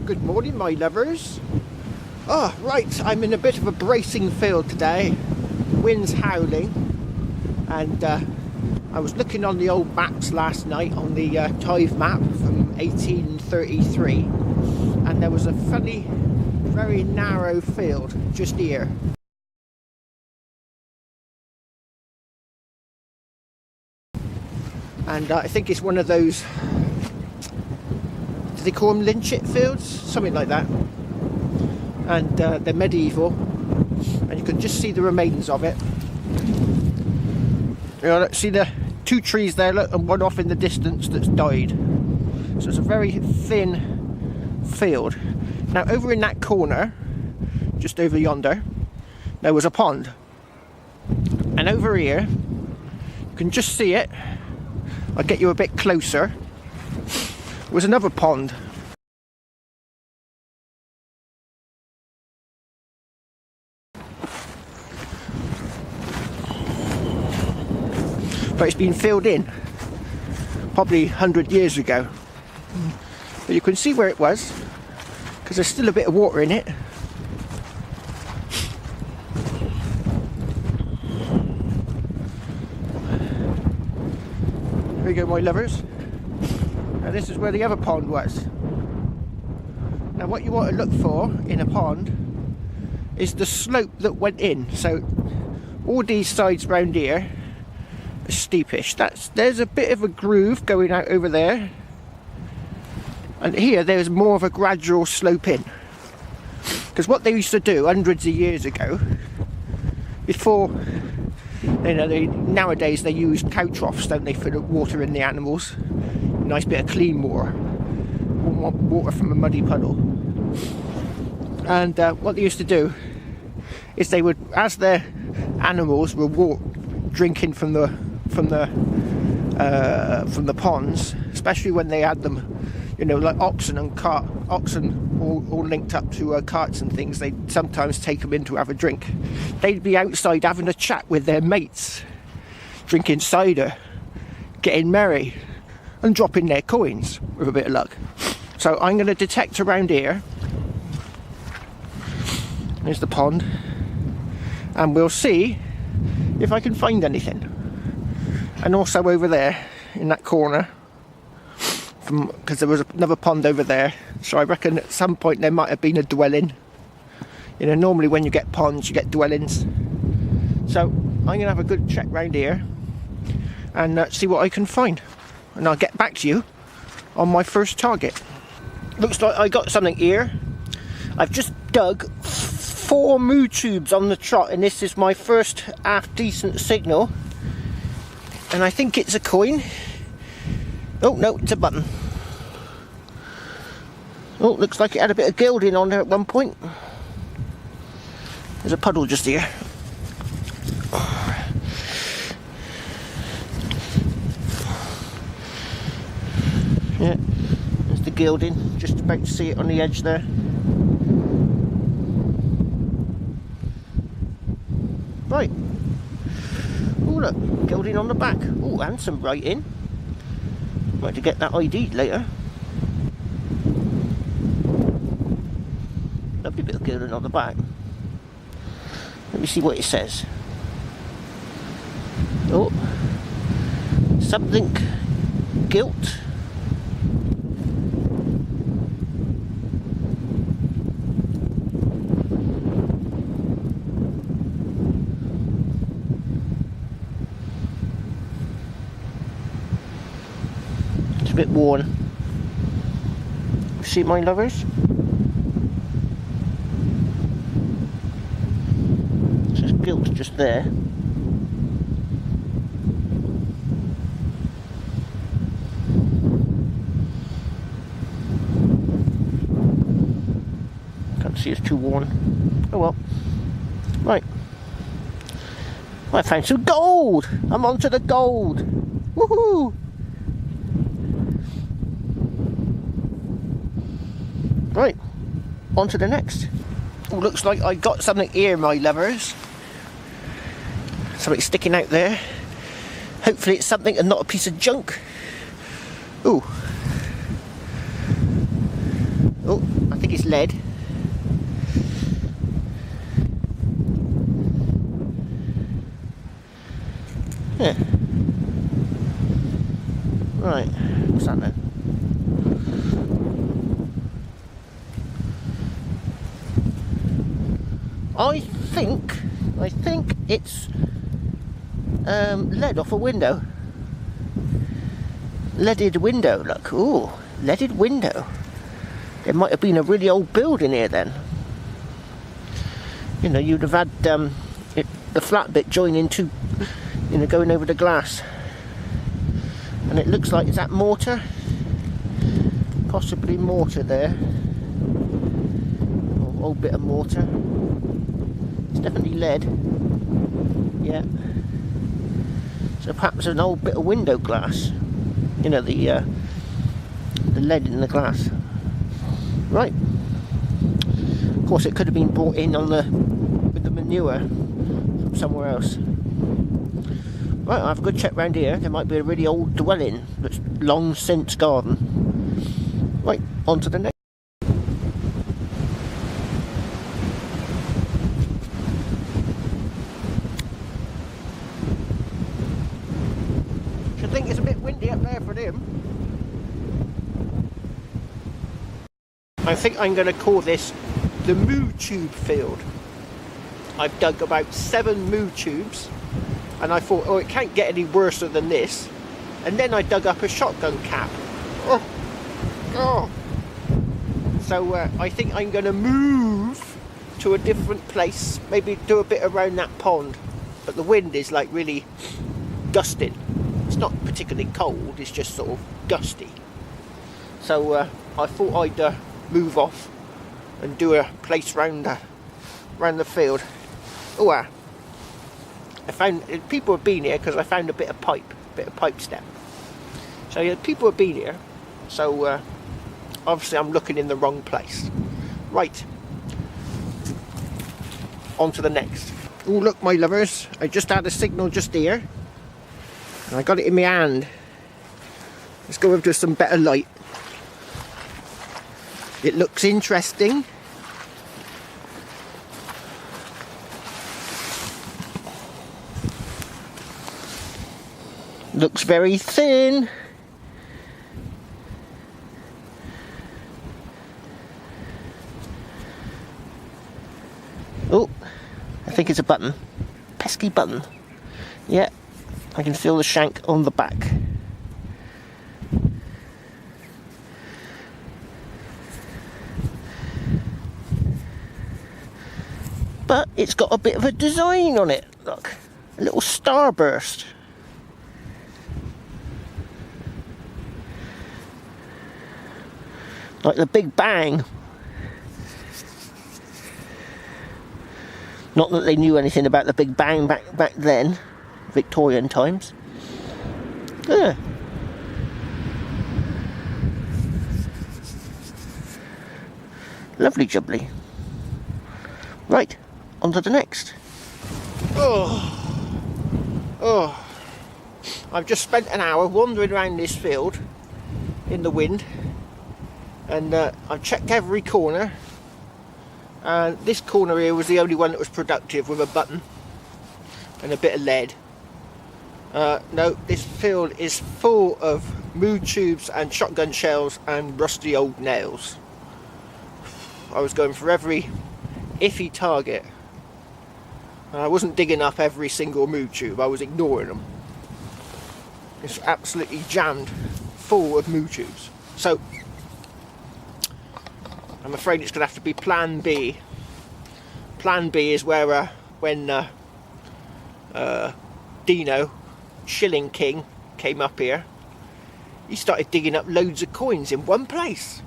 Good morning, my lovers. Oh, right, I'm in a bit of a bracing field today. Wind's howling, and I was looking on the old maps last night, on the Tive map from 1833, and there was a funny, very narrow field just here. And I think it's one of those, do they call them lynchet fields? Something like that. And they're medieval, and you can just see the remains of it. You know, see the two trees there, look, and one off in the distance that's died. So it's a very thin field. Now over in that corner, just over yonder, there was a pond. And over here, you can just see it. I'll get you a bit closer. Was another pond. But it's been filled in probably 100 years ago. But you can see where it was, because there's still a bit of water in it. Here you go, my lovers. Now this is where the other pond was. Now what you want to look for in a pond is the slope that went in. So all these sides round here are steepish. There's a bit of a groove going out over there. And here there's more of a gradual slope in. Because what they used to do hundreds of years ago, before, you know, nowadays they use cow troughs, don't they, for the water in the animals. Nice bit of clean water. Wouldn't want water from a muddy puddle. And what they used to do is they would, as their animals were drinking from the ponds, especially when they had them, you know, like oxen all linked up to carts and things, they'd sometimes take them in to have a drink. They'd be outside having a chat with their mates, drinking cider, getting merry, and dropping their coins with a bit of luck. So I'm going to detect around here. There's the pond, and we'll see if I can find anything. And also over there in that corner, because there was another pond over there, so I reckon at some point there might have been a dwelling. You know, normally when you get ponds you get dwellings. So I'm going to have a good check round here and see what I can find, and I'll get back to you on my first target. Looks like I got something here. I've just dug 4 moo tubes on the trot, and this is my first half decent signal, and I think it's a coin. Oh no, it's a button. Oh, looks like it had a bit of gilding on there at one point. There's a puddle just here. Yeah, there's the gilding, just about to see it on the edge there. Right. Oh look, gilding on the back. Oh, and some writing. Might have to get that ID later. Lovely bit of gilding on the back. Let me see what it says. Oh, something gilt. It's a bit worn. See, my lovers? Gilt just there. Can't see, it's too worn. Oh well. Right. I found some gold! I'm onto the gold! Woohoo! Right. On to the next. Oh, looks like I got something here, my lovers. Something sticking out there. Hopefully it's something and not a piece of junk. Ooh. Oh, I think it's lead. Yeah. Right, what's that then? I think it's lead off a window. Leaded window, look. Ooh, leaded window. There might have been a really old building here then. You know, you'd have had the flat bit joining to, you know, going over the glass. And it looks like, is that mortar? Possibly mortar there. Or old bit of mortar. It's definitely lead. Yeah. So perhaps an old bit of window glass. You know, the lead in the glass. Right. Of course, it could have been brought in on with the manure from somewhere else. Right, I'll have a good check round here. There might be a really old dwelling that's long since gone. Right, on to the next. I think it's a bit windy up there for them. I think I'm going to call this the moo tube field. I've dug about 7 moo tubes. And I thought, oh, it can't get any worse than this. And then I dug up a shotgun cap. Oh, oh. So I think I'm going to move to a different place. Maybe do a bit around that pond. But the wind is like really gusting. It's not particularly cold, it's just sort of gusty. So I thought I'd move off and do a place round the field. Oh, I found people have been here because I found a bit of pipe stem. So yeah, people have been here. So obviously I'm looking in the wrong place. Right, on to the next. Oh look, my lovers, I just had a signal just here, and I got it in my hand. Let's go over to some better light. It looks interesting. Looks very thin. Oh, I think it's a button. Pesky button. Yeah, I can feel the shank on the back. But it's got a bit of a design on it. Look, a little starburst. Like the Big Bang. Not that they knew anything about the Big Bang back then, Victorian times. Yeah. Lovely jubbly. Right, on to the next. Oh, I've just spent an hour wandering around this field in the wind. And I've checked every corner, and this corner here was the only one that was productive with a button and a bit of lead. No, this field is full of moo tubes and shotgun shells and rusty old nails. I was going for every iffy target, and I wasn't digging up every single moo tube, I was ignoring them. It's absolutely jammed full of moo tubes. So I'm afraid it's going to have to be Plan B. Plan B is where when Deano, Shilling King, came up here, he started digging up loads of coins in one place.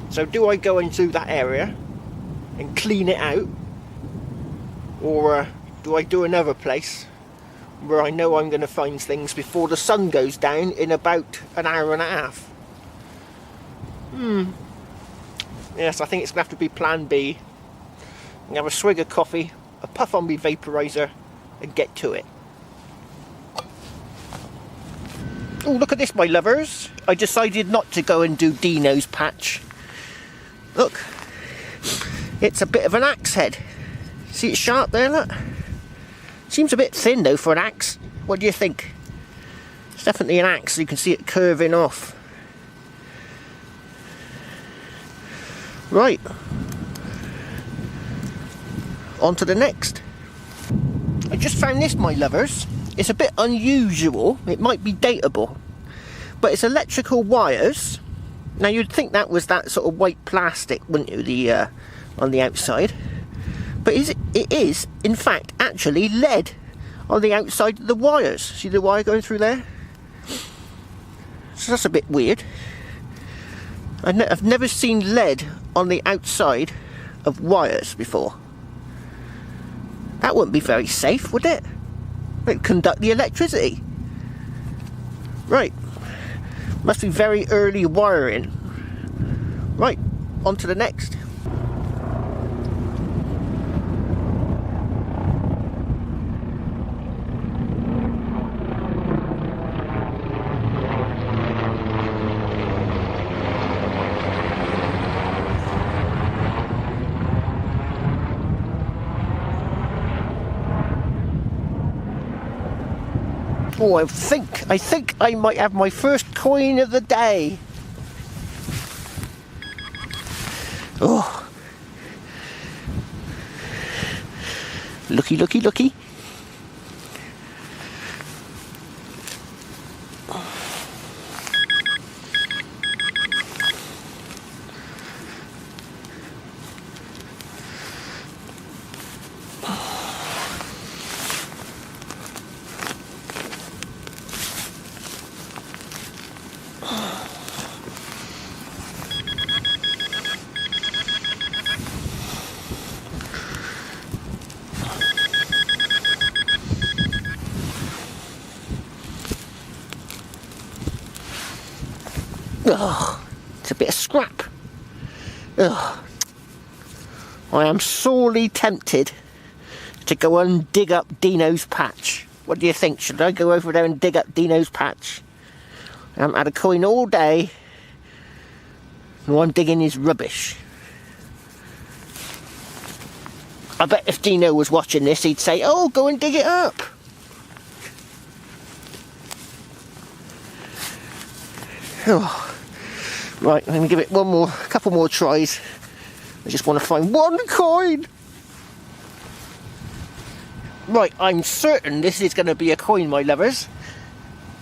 So do I go into that area and clean it out, or do I do another place where I know I'm going to find things before the sun goes down in about an hour and a half? Yes, I think it's going to have to be Plan B. I'm going to have a swig of coffee, a puff on my vaporiser, and get to it. Oh, look at this, my lovers. I decided not to go and do Deano's patch. Look, it's a bit of an axe head. See it's sharp there, look? Seems a bit thin though for an axe. What do you think? It's definitely an axe, you can see it curving off. Right. On to the next. I just found this, my lovers. It's a bit unusual. It might be dateable. But it's electrical wires. Now you'd think that was that sort of white plastic, wouldn't you, on the outside. But it is, in fact, actually lead on the outside of the wires. See the wire going through there? So that's a bit weird. I've never seen lead on the outside of wires before. That wouldn't be very safe, would it? It'd conduct the electricity. Right. Must be very early wiring. Right, on to the next. Oh, I think I might have my first coin of the day. Oh. Looky, looky, looky. Oh, it's a bit of scrap. Oh, I am sorely tempted to go and dig up Deano's patch. What do you think? Should I go over there and dig up Deano's patch? I haven't had a coin all day. And all I'm digging is rubbish. I bet if Deano was watching this, he'd say, "Oh, go and dig it up." Oh. Right, let me give it a couple more tries. I just want to find one coin. Right, I'm certain this is going to be a coin, my lovers.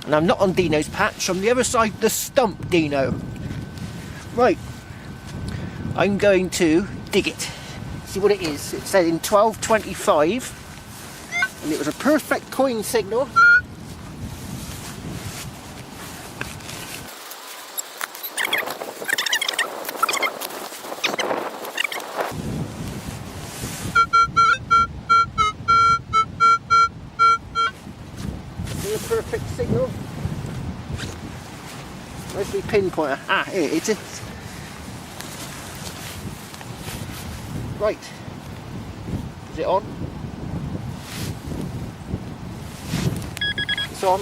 And I'm not on Deano's patch, on the other side of the stump, Deano. Right, I'm going to dig it. See what it is. It said in 1225, and it was a perfect coin signal. Perfect signal. Where's the pinpointer? Ah, here it is. Right. Is it on? It's on.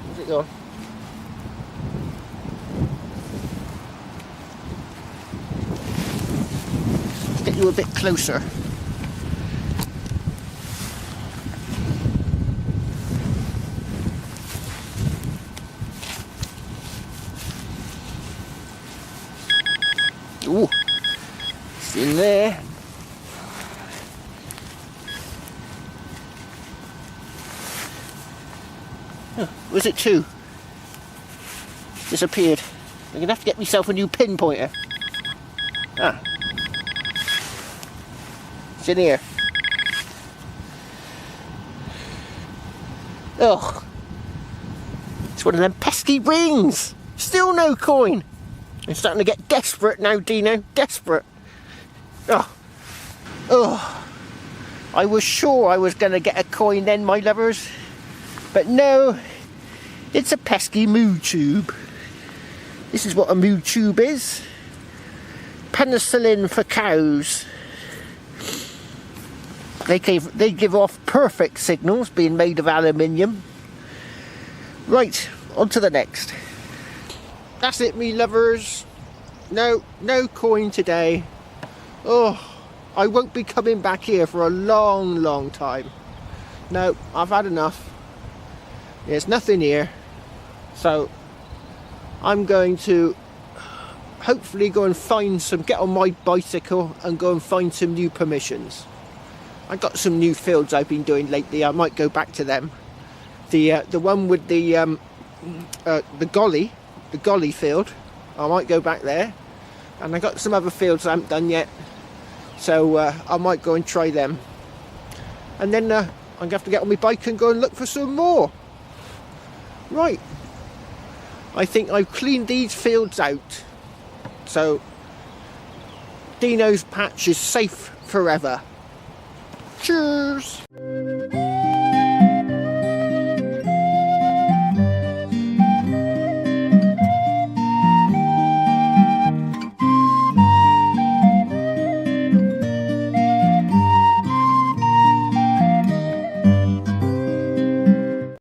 Where's it gone? Let's get you a bit closer. Ooh, it's in there. Oh, was it two? Disappeared. I'm gonna have to get myself a new pinpointer. Ah, it's in here. Oh, it's one of them pesky rings. Still no coin. I'm starting to get desperate now, Deano. Desperate. Oh. Oh. I was sure I was going to get a coin then, my lovers. But no. It's a pesky moo tube. This is what a moo tube is. Penicillin for cows. They give off perfect signals, being made of aluminium. Right, on to the next. That's it, me lovers. No coin today. Oh, I won't be coming back here for a long time. No, I've had enough. There's nothing here. So I'm going to hopefully go and get on my bicycle and go and find some new permissions. I got some new fields I've been doing lately. I might go back to them. The one with the golly field, I might go back there. And I got some other fields I haven't done yet, so I might go and try them. And then I'm gonna have to get on my bike and go and look for some more. Right, I think I've cleaned these fields out, so Deano's patch is safe forever. Cheers!